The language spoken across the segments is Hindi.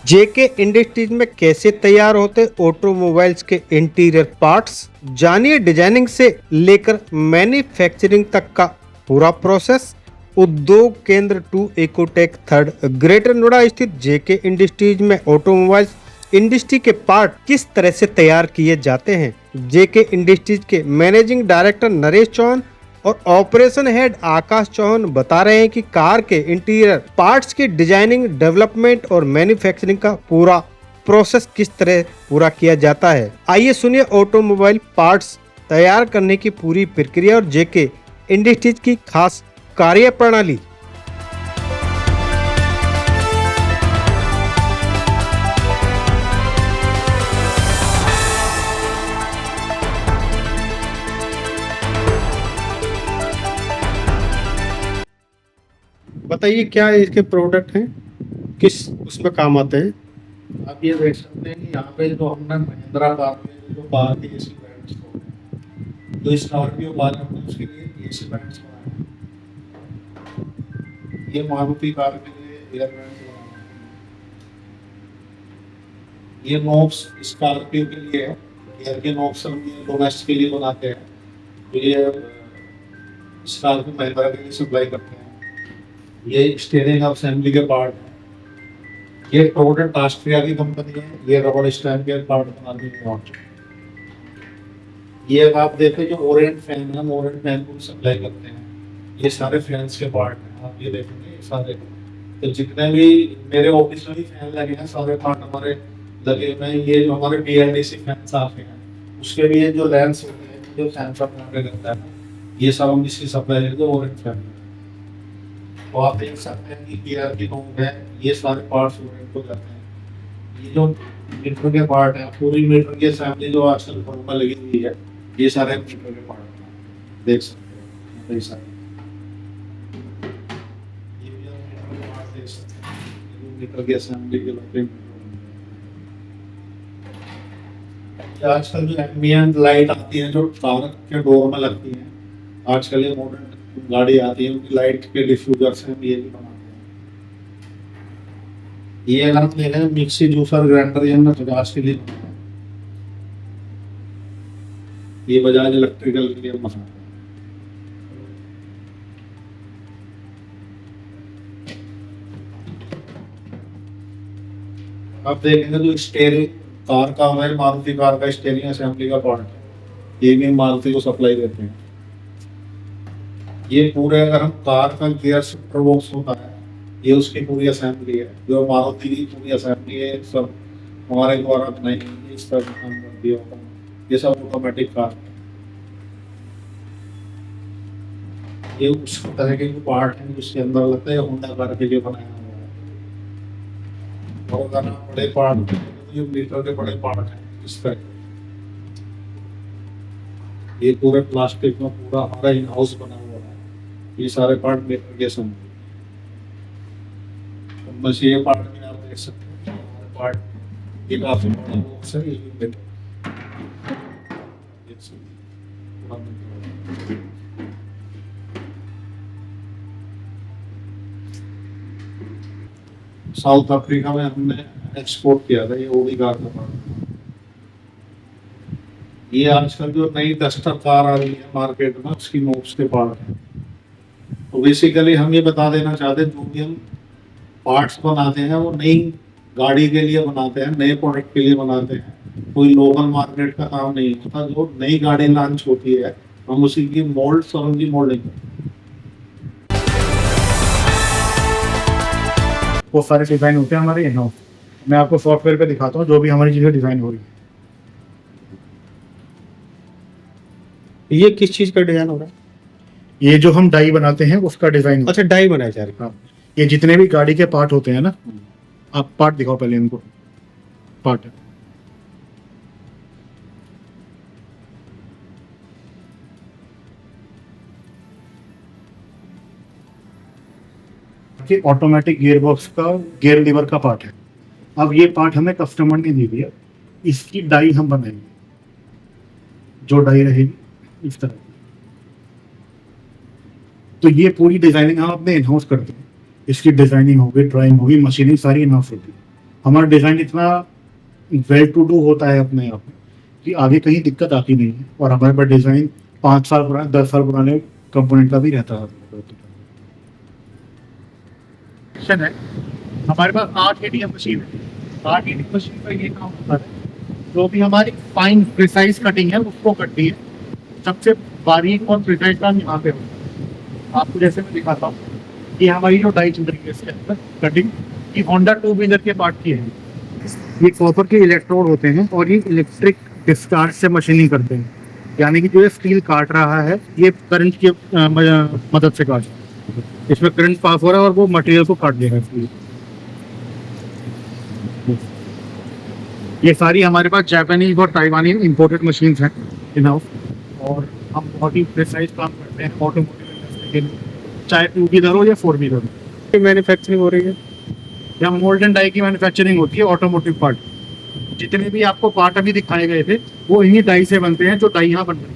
जेके इंडस्ट्रीज में कैसे तैयार होते ऑटोमोबाइल्स के इंटीरियर पार्ट्स, जानिए डिजाइनिंग से लेकर मैन्युफैक्चरिंग तक का पूरा प्रोसेस। उद्योग केंद्र 2 इकोटेक थर्ड ग्रेटर नोएडा स्थित जेके इंडस्ट्रीज में ऑटोमोबाइल्स इंडस्ट्री के पार्ट किस तरह से तैयार किए जाते हैं। जेके इंडस्ट्रीज के मैनेजिंग डायरेक्टर नरेश चौहान और ऑपरेशन हेड आकाश चौहान बता रहे हैं कि कार के इंटीरियर पार्ट्स की डिजाइनिंग, डेवलपमेंट और मैन्युफैक्चरिंग का पूरा प्रोसेस किस तरह पूरा किया जाता है। आइए सुनिए ऑटोमोबाइल पार्ट्स तैयार करने की पूरी प्रक्रिया और जेके इंडस्ट्रीज की खास कार्य प्रणाली। बताइए क्या इसके प्रोडक्ट हैं, किस उसमें काम आते हैं। आप ये देख सकते हैं कि यहाँ पे जो हमने महिंद्रा कार में जो बाहर के एसी बैंड्स होते हैं, जो स्कॉर्पियो कार हमने उसके लिए एसी बैंड्स बनाए हैं। ये मारुति कार के लिए एयर बैंड्स बनाए हैं। ये नॉब्स स्कॉर्पियो के लिए है, एयर के नॉब्स हम ये डोमेस्टिक के लिए बनाते हैं। तो ये स्कॉर्पियो महिंद्रा के लिए सप्लाई करते हैं। ये स्टीयरिंग असेंबली के पार्ट है। ये प्रोडक्ट ऑस्ट्रिया की कंपनी है। ये रबड़ स्टैम्प के पार्ट बनाने में लॉन्च। ये आप देखें जो ओरिएंट फैन है, हम ओरिएंट फैन को सप्लाई करते हैं। ये सारे फैंस के पार्ट हैं, आप ये देखेंगे ये सारे। तो जितने भी मेरे ऑफिस में भी फैन लगे हैं, सारे पार्ट हमारे लगे हुए हैं। ये जो हमारे BLDC फैंस आते हैं, उसके लिए जो लेंस होते हैं, जो सेंसर बनाने लगता है, ये सब हम इसकी सप्लाई करते हैं ओरिएंट फैन। तो आप देख सकते हैं कि गियर की नोक है, ये सारे पार्ट्स ओरिएंट हो जाते हैं। ये जो मीटर के पार्ट है, पूरी मीटर की असेंबली जो आजकल फोन में लगी हुई है, ये सारे मीटर के पार्ट हैं, देख सकते हैं ये सारे। ये भी आप मीटर के पार्ट देख सकते हैं, ये मीटर की असेंबली के लगे। आजकल जो एम्बिएंट लाइट आती है जो कार के डोर में लगती है, आजकल ये मॉडर्न गाड़ी आती है, उनकी लाइट के डिफ्यूजर्स हैं, ये भी बनाते हैं। ये अगर आप ले लें मिक्सी, जूसर, ग्राइंडर, ये हमने बजाज के लिए बनाया है। ये बजाज इलेक्ट्रिकल के लिए बनाया है। आप देखेंगे जो स्टीयरिंग कार का है, मारुति कार का स्टीयरिंग असेंबली का पार्ट है, ये भी मारुति को सप्लाई देते हैं। ये पूरे अगर हम कार का गियर शिफ्टर बॉक्स होता है, ये उसकी पूरी असेंबली है। जो मारुति की पूरी असेंबली है, सब हमारे द्वारा बनाई गई है। इस तरह काम कर दिया होगा। ये सब ऑटोमेटिक कार है। ये उस तरह के पार्ट हैं जिसके अंदर लगता है, होंडा कार के लिए बनाया हुआ है। और अगर आप बड़े पार्ट, ये मीटर के बड़े पार्ट हैं इस तरह। ये पूरे प्लास्टिक में पूरा हमारा इन हाउस बना हुआ है। ये सारे पार्ट मीटर के संग, बस ये पार्ट भी आप देख सकते हैं। पार्ट ये काफी बड़ा बॉक्स है, ये मीटर देख सकते हैं। साउथ अफ्रीका में हमने एक्सपोर्ट किया था ये ओडी कार का पार्ट। ये आजकल जो नई डस्टर कार आ रही है मार्केट में, उसकी नोब्स के पार्ट है। तो बेसिकली हम ये बता देना चाहते हैं, जो भी हम पार्ट्स बनाते हैं वो नई गाड़ी के लिए बनाते हैं, नए प्रोडक्ट के लिए बनाते हैं। कोई लोकल मार्केट का काम नहीं होता। जो नई गाड़ी लॉन्च होती है, हम उसी की मोल्ड्स और उनकी मोल्डिंग करते हैं। वो सारे डिज़ाइन होते हैं हमारे इन हाउस। मैं आपको सॉफ्टवेयर पे दिखाता हूँ जो भी हमारी चीज़ें डिज़ाइन हो रही है। ये किस चीज का डिजाइन हो रहा है? ये जो हम डाई बनाते हैं उसका डिज़ाइन। अच्छा, डाई बनाया जा रहा है। हाँ, ये जितने भी गाड़ी के पार्ट होते हैं ना, आप पार्ट दिखाओ पहले इनको। पार्ट ये ऑटोमेटिक गियर बॉक्स का गियर लीवर का पार्ट है। अब ये पार्ट हमें कस्टमर ने दे दिया, इसकी डाई हम बनाएंगे। जो डाई रहेगी इस तरह। तो ये पूरी डिजाइनिंग हम अपने इन हाउस करते हैं। इसकी डिजाइनिंग होगी, ड्राइंग होगी, मशीनिंग सारी इन हाउस होती है। हमारा डिज़ाइन इतना वेल टू डू होता है अपने आप में कि आगे कहीं दिक्कत आती नहीं है। और हमारे पास डिज़ाइन 5 साल पुराने 10 साल पुराने कंपोनेंट का भी रहता है। सेक्शन है हमारे पास 8 एटीएम मशीन है। 8 एटीएम मशीन का ये काम होता है जो भी हमारी फाइन प्रिसाइज कटिंग है उसको करती है। सबसे बारीक और प्रिसाइज काम यहाँ पे होता है। आपको जैसे मैं दिखाता हूँ, ये हमारी जो डाई चल रही है इसके अंदर कटिंग की होंडा टू व्हीलर के पार्ट की है। ये कॉपर के इलेक्ट्रोड होते हैं और ये इलेक्ट्रिक डिस्चार्ज से मशीनिंग करते हैं, यानी कि जो ये स्टील काट रहा है ये करंट की मदद से काट रहा है। इसमें करंट पास हो रहा है और वो मटेरियल को काट देगा। ये सारी हमारे पास जापानीज और ताइवानी इंपोर्टेड मशीन्स हैं इन हाउस, और हम बहुत ही प्रिसाइज काम करते हैं ऑटोमोटिव इंडस्ट्री के लिए, चाहे 2 व्हीलर हो या 4 व्हीलर हो। मैन्युफैक्चरिंग हो रही है या मोल्ड एंड डाई की मैन्युफैक्चरिंग होती है ऑटोमोटिव पार्ट। जितने भी आपको पार्ट अभी दिखाए गए थे वो इन्हीं डाई से बनते हैं जो डाई यहाँ बन रही है।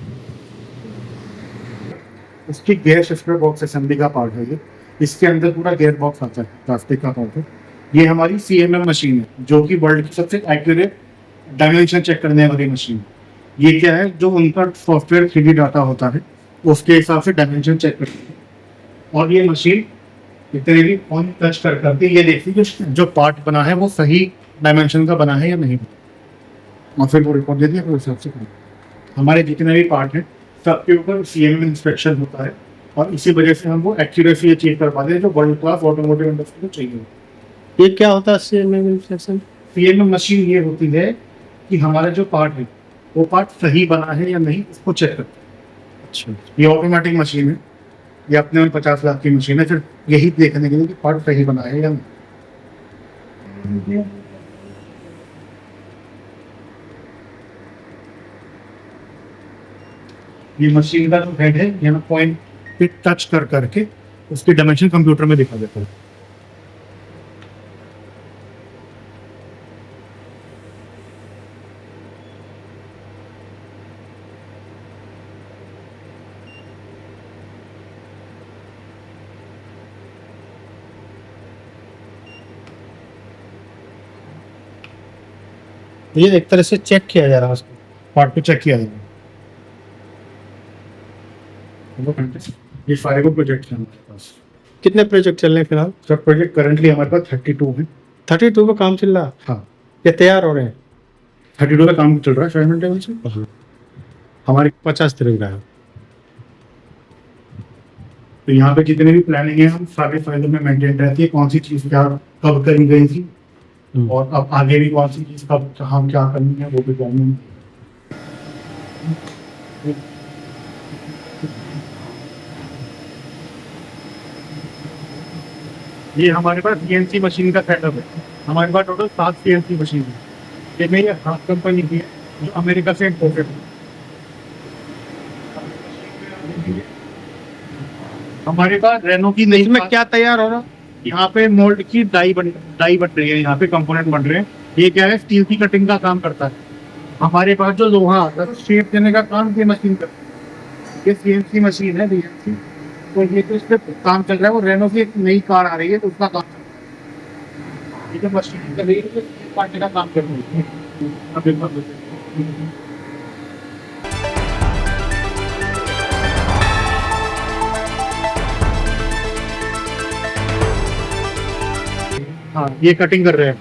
उसकी गेयर शिफ्टर बॉक्स असेंबली का पार्ट है ये। इसके अंदर पूरा गेयर बॉक्स आता है, प्लास्टिक का पार्ट है। ये हमारी CMM मशीन है जो कि वर्ल्ड की सबसे एक्यूरेट डायमेंशन चेक करने वाली मशीन है। ये क्या है, जो उनका सॉफ्टवेयर 3D डाटा होता है उसके हिसाब से डायमेंशन चेक करती है। और ये मशीन इतने भी ऑन टच करके ये देखती है कि जो पार्ट बना है वो सही डायमेंशन का बना है या नहीं, और फिर वो रिपोर्ट देती है उस हिसाब से। हमारे जितने भी पार्ट हैं सबके ऊपर CMM इंस्पेक्शन होता है और इसी वजह से हम वो एक्यूरेसी अचीव कर पाते हैं जो वर्ल्ड क्लास ऑटोमोटिव इंडस्ट्री को चाहिए। ये क्या होता है CMM इंस्पेक्शन? CMM मशीन ये होती है कि हमारा जो पार्ट है वो पार्ट सही बना है या नहीं उसको चेक करते हैं। अच्छा, ये ऑटोमेटिक मशीन है, ये अपने में 50 लाख की मशीन है, सिर्फ यही देखने के लिए कि पार्ट सही बना है या नहीं। ये मशीन का जो हेड है यहाँ पॉइंट पे टच करके उसकी डायमेंशन कंप्यूटर में दिखा देता है। ये एक तरह से चेक किया जा रहा है उसको। पार्ट को चेक किया जाएगा। ये सारे को प्रोजेक्ट है हमारे पास। कितने प्रोजेक्ट चल रहे हैं फिलहाल? सब प्रोजेक्ट करंटली हमारे पास 32 है। 32 पे काम चल रहा है? हाँ, ये तैयार हो रहे हैं? 32 का काम चल रहा है शायद टेबल से। हमारे 50 तरह का है। तो यहाँ पे जितने भी प्लानिंग है हम सारे फाइलों में मेंटेन रहती है, कौन सी चीज़ क्या कब करी गई थी और अब आगे भी कौन सी चीज़ कब हम क्या करनी है वो भी प्लानिंग। ये हमारे पास CNC मशीन का सेटअप है। हमारे पास टोटल 7 CNC मशीन है। जिनमें ये हाफ कंपनी की है जो अमेरिका से इम्पोर्टेड है। हमारे पास रेनो की नई इसमें क्या तैयार हो रहा? यहाँ पे मोल्ड की डाई बन रही है, यहाँ पे कंपोनेंट बन रहे हैं। ये क्या है, स्टील की कटिंग का काम करता है। हमारे पास जो लोहा आता है शेप देने का काम ये मशीन करती है। ये CNC मशीन है DNC। तो ये तो इस पे काम चल रहा है। वो रेनो की एक नई कार आ रही है तो उसका काम चल रहा है। ये जो मशीन कर रही है तो काटने का काम कर रही है। अब एक बार हाँ, ये कटिंग कर रहे हैं।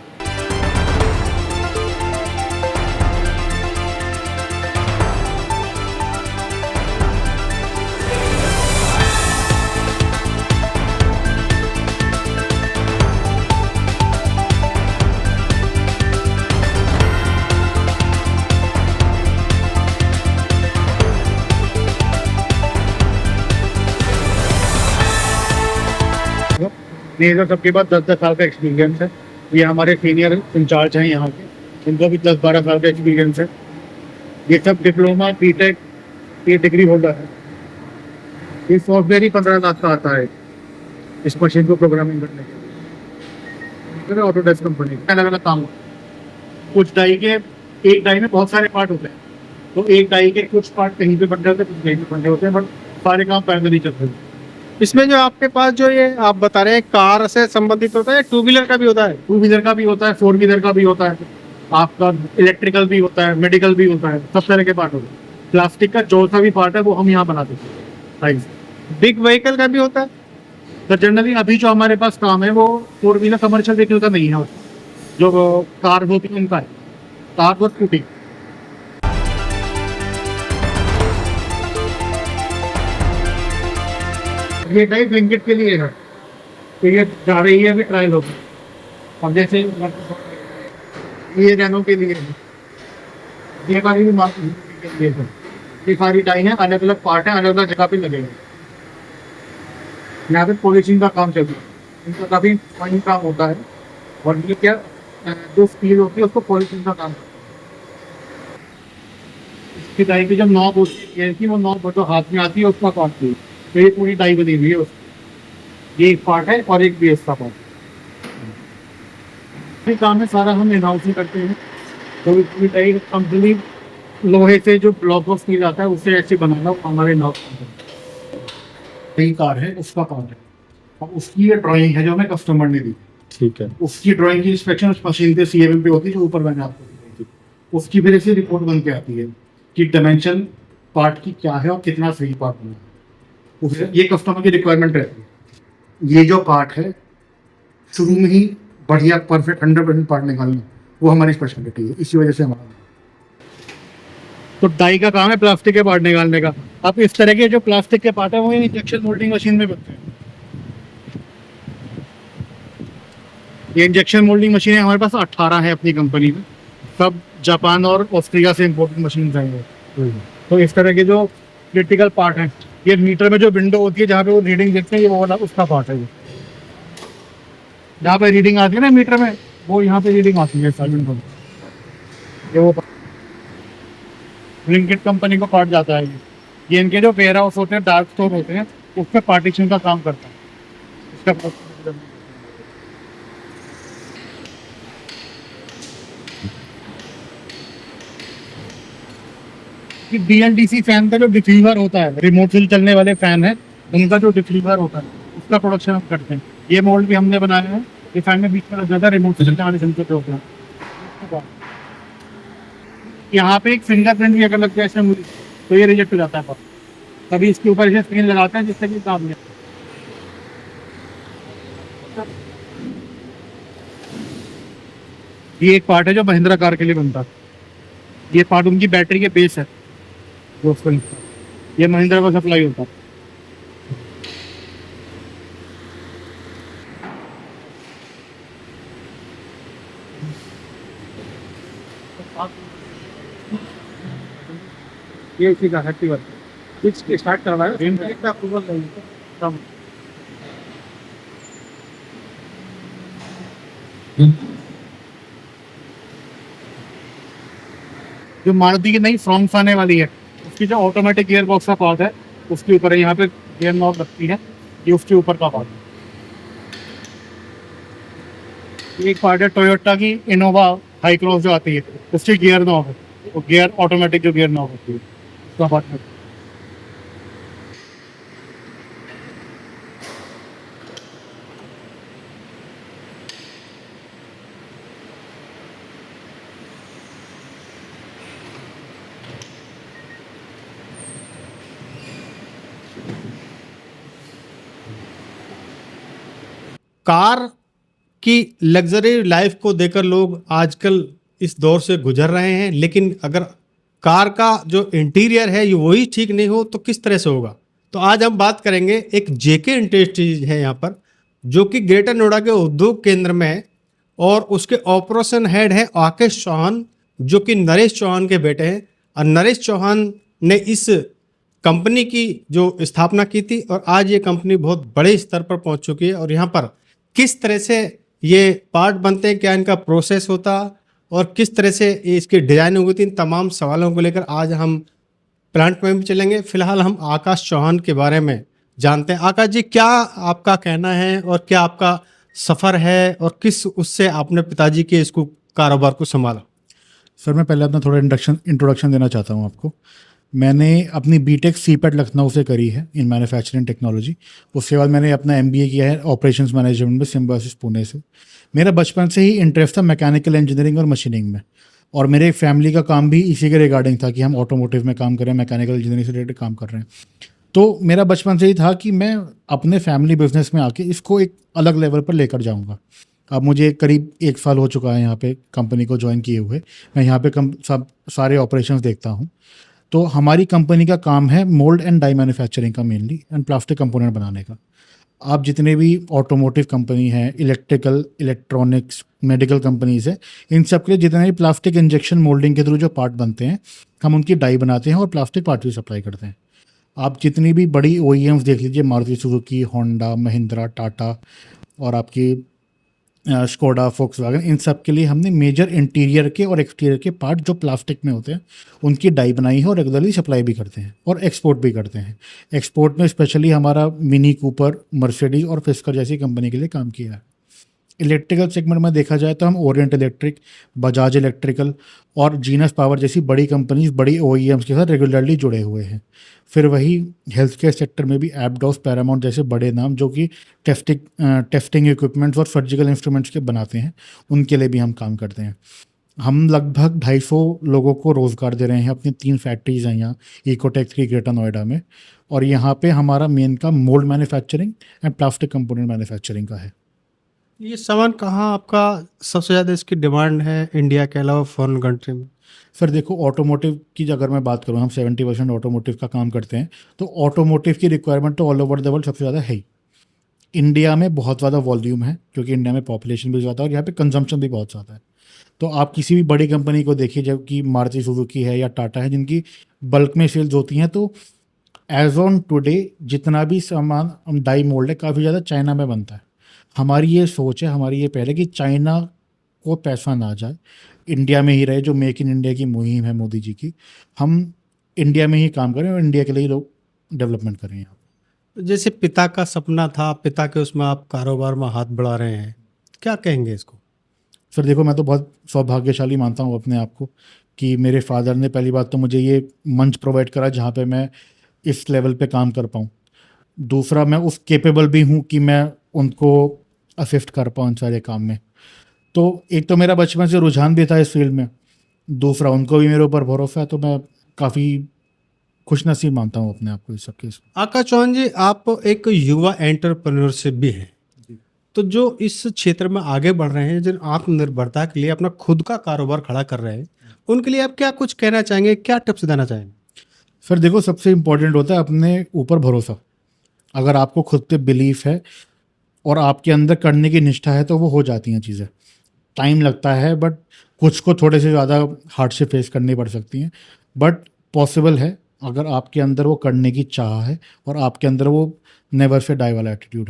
ये तो सबके पास 10-10 साल का एक्सपीरियंस है। ये हमारे सीनियर इंचार्ज हैं यहाँ के, इनको भी 10-12 साल का एक्सपीरियंस है। ये सब डिप्लोमा बीटेक ये डिग्री होल्डर है। ये सॉफ्टवेयर ही 15 लाख का आता है इस मशीन को प्रोग्रामिंग करने के लिए। ऑटोडेस्क कंपनी अलग अलग काम होता है। कुछ डाई के एक डाई में बहुत सारे पार्ट होते हैं, तो एक डाई के कुछ पार्ट कहीं पे बन रहे होते हैं, कुछ कहीं पे बन रहे होते हैं, बट सारे काम पैदल ही चलते हैं। इसमें जो आपके पास जो ये आप बता रहे हैं कार से संबंधित होता है, टू व्हीलर का भी होता है? 2 व्हीलर का भी होता है, 4 व्हीलर का भी होता है, आपका इलेक्ट्रिकल भी होता है, मेडिकल भी होता है, सब तरह के पार्ट होते हैं। प्लास्टिक का जो सा भी पार्ट है वो हम यहाँ बनाते हैं साइज। बिग व्हीकल का भी होता है? तो जनरली अभी जो हमारे पास काम है वो 4 व्हीलर कमर्शियल व्हीकल का नहीं है, जो कार होती है उनका है, कार और स्कूटी। ये टाइप ब्लैंकेट के लिए है, तो ये जा रही है अभी ट्रायल होगी। अब जैसे ये रैनो के लिए है, ये वाली भी मार्केट के लिए है। ये सारी डाई है, अलग अलग पार्ट है, अलग अलग जगह पे लगेंगे। यहाँ पे पॉलिशिंग का काम चल रहा है, इनका काफी फाइन काम होता है। और ये क्या जो स्टील होती है उसको पॉलिशिंग का काम करता है। इसकी डाई की जब नॉब होती है कि वो नॉब जो हाथ में आती है उसका काटती है, तो ये पूरी डाई बनी हुई है उसकी। ये एक पार्ट है और एक बेस का पार्ट। ये काम है सारा हम इन हाउस ही करते हैं। तो पूरी डाई कंपनी लोहे से जो ब्लॉक ऑफ स्टील आता है उससे ऐसे बनाना हमारे इन हाउस कार है, उसका काम है। और उसकी ये ड्राइंग है जो हमें कस्टमर ने दी। ठीक है। उसकी ड्राइंग की इंस्पेक्शन उस मशीन पे सीएमएम पे होती है जो ऊपर मैंने आपको दिखाई थी। उसकी फिर ऐसी रिपोर्ट बन के आती है कि डायमेंशन पार्ट की क्या है और कितना सही पार्ट बना है। ये कस्टमर की रिक्वायरमेंट रहती है। ये जो पार्ट है शुरू में ही बढ़िया परफेक्ट 100% पार्ट निकालना वो हमारी स्पेशलिटी है, इसी वजह से हमारा। तो डाई का काम है प्लास्टिक के पार्ट निकालने का। अब इस तरह के जो प्लास्टिक के पार्ट है वो इंजेक्शन मोल्डिंग मशीन में बनते हैं। ये इंजेक्शन मोल्डिंग मशीन हमारे पास 18 है अपनी कंपनी में, सब जापान और ऑस्ट्रिया से इम्पोर्टेड मशीन हैं। तो इस तरह के जो क्रिटिकल पार्ट हैं, ये मीटर में जो विंडो होती है जहाँ पे वो रीडिंग देखते हैं, ये वो वाला उसका पार्ट है। ये जहाँ पे रीडिंग आती है ना मीटर में, वो यहाँ पे रीडिंग आती है विंडो में। ये वो ब्लिंकेट कंपनी को पार्ट जाता है। ये इनके जो वेयर हाउस होते हैं, डार्क स्टोर होते हैं, उस पर पार्टीशन का काम करता है। इसका डीएलडीसी फैन का जो डिफ्यूजर होता है, रिमोट से चलने वाले फैन है, उनका जो डिफ्यूजर होता है उसका प्रोडक्शन हम करते हैं। ये मोल्ड भी हमने बनाया है। ये फैन में बीच में लग जाता है, रिमोट से चलने वाले सेंसर पे होता है। यहाँ पे एक फिंगरप्रिंट भी अगर लग जाए इसमें तो ये रिजेक्ट हो जाता है। तभी इसके ऊपर इसे स्क्रीन लगाते हैं जिससे कि काम नहीं। ये एक पार्ट है जो महिंद्रा कार के लिए बनता है। ये पार्ट उनकी बैटरी के बेस है जो उसको लिखता है। ये महिंद्रा को सप्लाई होता है। ये इसी का हैप्पी वर्क इसके स्टार्ट करना है। इनका अप्रूवल नहीं है कम। जो मारुति की नई फ्रंट आने वाली है उसकी जो ऑटोमेटिक गियर बॉक्स का पार्ट है उसके ऊपर है। यहाँ पे गियर नॉब लगती है, ये उसके ऊपर का पार्ट है। एक पार्ट है टोयोटा की इनोवा हाई क्रॉस जो आती है, उसकी गियर नॉब है, वो गियर ऑटोमेटिक जो गियर नॉब होती है उसका पार्ट है। कार की लग्जरी लाइफ को देकर लोग आजकल इस दौर से गुजर रहे हैं, लेकिन अगर कार का जो इंटीरियर है ये वही ठीक नहीं हो तो किस तरह से होगा। तो आज हम बात करेंगे, एक जेके इंडस्ट्रीज है यहाँ पर जो कि ग्रेटर नोएडा के उद्योग केंद्र में है, और उसके ऑपरेशन हेड है आकेश चौहान जो कि नरेश चौहान के बेटे हैं। और नरेश चौहान ने इस कंपनी की जो स्थापना की थी और आज ये कंपनी बहुत बड़े स्तर पर पहुंच चुकी है। और यहाँ पर किस तरह से ये पार्ट बनते हैं, क्या इनका प्रोसेस होता और किस तरह से इसकी डिजाइनिंग होती, इन तमाम सवालों को लेकर आज हम प्लांट में भी चलेंगे। फिलहाल हम आकाश चौहान के बारे में जानते हैं। आकाश जी, क्या आपका कहना है और क्या आपका सफ़र है और किस उससे आपने पिताजी के इसको कारोबार को संभाला? सर मैं पहले अपना थोड़ा इंट्रोडक्शन देना चाहता हूँ आपको। मैंने अपनी बीटेक सीपेट लखनऊ से करी है इन मैन्युफैक्चरिंग टेक्नोलॉजी। उसके बाद मैंने अपना एमबीए किया है ऑपरेशंस मैनेजमेंट में सिम्बायोसिस पुणे से। मेरा बचपन से ही इंटरेस्ट था मैकेनिकल इंजीनियरिंग और मशीनिंग में, और मेरे फैमिली का काम भी इसी के रिगार्डिंग था कि हम ऑटोमोटिव में काम कर रहे हैं, मैकेनिकल इंजीनियरिंग से रिलेटेड काम कर रहे हैं। तो मेरा बचपन से ही था कि मैं अपने फैमिली बिजनेस में आके इसको एक अलग लेवल पर लेकर जाऊंगा। अब मुझे करीब 1 साल हो चुका है यहाँ पे कंपनी को ज्वाइन किए हुए। मैं यहाँ पे सब सारे ऑपरेशंस देखता हूँ। तो हमारी कंपनी का काम है मोल्ड एंड डाई मैन्युफैक्चरिंग का मेनली, एंड प्लास्टिक कंपोनेंट बनाने का। आप जितने भी ऑटोमोटिव कंपनी हैं, इलेक्ट्रिकल, इलेक्ट्रॉनिक्स, मेडिकल कंपनीज है, इन सब के लिए जितने भी प्लास्टिक इंजेक्शन मोल्डिंग के थ्रू जो पार्ट बनते हैं, हम उनकी डाई बनाते हैं और प्लास्टिक पार्ट भी सप्लाई करते हैं। आप जितनी भी बड़ी OEMs देख लीजिए, मारुति सुजुकी, होंडा, महिंद्रा, टाटा और आपकी स्कोडा, फोक्सवैगन, इन सब के लिए हमने मेजर इंटीरियर के और एक्सटीरियर के पार्ट जो प्लास्टिक में होते हैं उनकी डाई बनाई है और रेगुलरली सप्लाई भी करते हैं और एक्सपोर्ट भी करते हैं। एक्सपोर्ट में स्पेशली हमारा मिनी कूपर, मर्सिडीज और फिस्कर जैसी कंपनी के लिए काम किया है। इलेक्ट्रिकल सेगमेंट में देखा जाए तो हम ओरिएंट इलेक्ट्रिक, बजाज इलेक्ट्रिकल और जीनस पावर जैसी बड़ी कंपनीज, बड़ी OEMs के साथ रेगुलरली जुड़े हुए हैं। फिर वही हेल्थ केयर सेक्टर में भी एप्डॉस, पैरामाउंट जैसे बड़े नाम जो कि टेस्टिंग इक्विपमेंट्स और सर्जिकल इंस्ट्रूमेंट्स के बनाते हैं, उनके लिए भी हम काम करते हैं। हम लगभग 250 लोगों को रोज़गार दे रहे हैं। अपनी 3 फैक्ट्रीज हैं यहाँ इकोटेक 3 ग्रेटर नोएडा में, और यहाँ पे हमारा मेन काम mould manufacturing and plastic component manufacturing का है। ये सामान कहाँ आपका सबसे ज़्यादा इसकी डिमांड है इंडिया के अलावा फॉरेन कंट्री में? सर देखो, ऑटोमोटिव की अगर मैं बात करूँ, हम 70% ऑटोमोटिव का काम करते हैं, तो ऑटोमोटिव की रिक्वायरमेंट तो ऑल ओवर द वर्ल्ड सबसे ज़्यादा है ही। इंडिया में बहुत ज़्यादा वॉल्यूम है क्योंकि इंडिया में पॉपुलेशन भी ज़्यादा है और यहाँ पे कंजम्पशन भी बहुत ज़्यादा है। तो आप किसी भी बड़ी कंपनी को देखिए, जब कि मारुति सुजुकी है या टाटा है, जिनकी बल्क में सेल्स होती हैं, तो एज ऑन टुडे जितना भी सामान हम डाई मोल्ड है काफ़ी ज़्यादा चाइना में बनता है। हमारी ये सोच है, हमारी ये पहले कि चाइना को पैसा ना जाए, इंडिया में ही रहे। जो मेक इन इंडिया की मुहिम है मोदी जी की, हम इंडिया में ही काम करें और इंडिया के लिए लोग डेवलपमेंट करें यहाँ पे। जैसे पिता का सपना था, पिता के उसमें आप कारोबार में हाथ बढ़ा रहे हैं, क्या कहेंगे इसको? सर देखो, मैं तो बहुत सौभाग्यशाली मानता हूँ अपने आप को कि मेरे फादर ने पहली बात तो मुझे ये मंच प्रोवाइड करा जहाँ पे मैं इस लेवल पे काम कर पाऊँ। दूसरा, मैं उस केपेबल भी हूँ कि मैं उनको असिस्ट कर पाऊँ इन सारे काम में। तो एक तो मेरा बचपन से रुझान भी था इस फील्ड में, दूसरा उनको भी मेरे ऊपर भरोसा है, तो मैं काफ़ी खुशनसीब मानता हूँ अपने आप को इस सब केस में। आकाश चौहान जी, आप एक युवा एंटरप्रेन्योरशिप भी हैं, तो जो इस क्षेत्र में आगे बढ़ रहे हैं, जिन आत्मनिर्भरता के लिए अपना खुद का कारोबार खड़ा कर रहे हैं, उनके लिए आप क्या कुछ कहना चाहेंगे, क्या टिप्स देना चाहेंगे? सर देखो, सबसे इम्पोर्टेंट होता है अपने ऊपर भरोसा। अगर आपको खुद पे बिलीफ है और आपके अंदर करने की निष्ठा है तो वो हो जाती हैं चीज़ें। टाइम लगता है, बट कुछ को थोड़े से ज़्यादा हार्डशिप फेस करनी पड़ सकती हैं, बट पॉसिबल है अगर आपके अंदर वो करने की चाह है और आपके अंदर वो नेवर से डाई वाला एटीट्यूड है।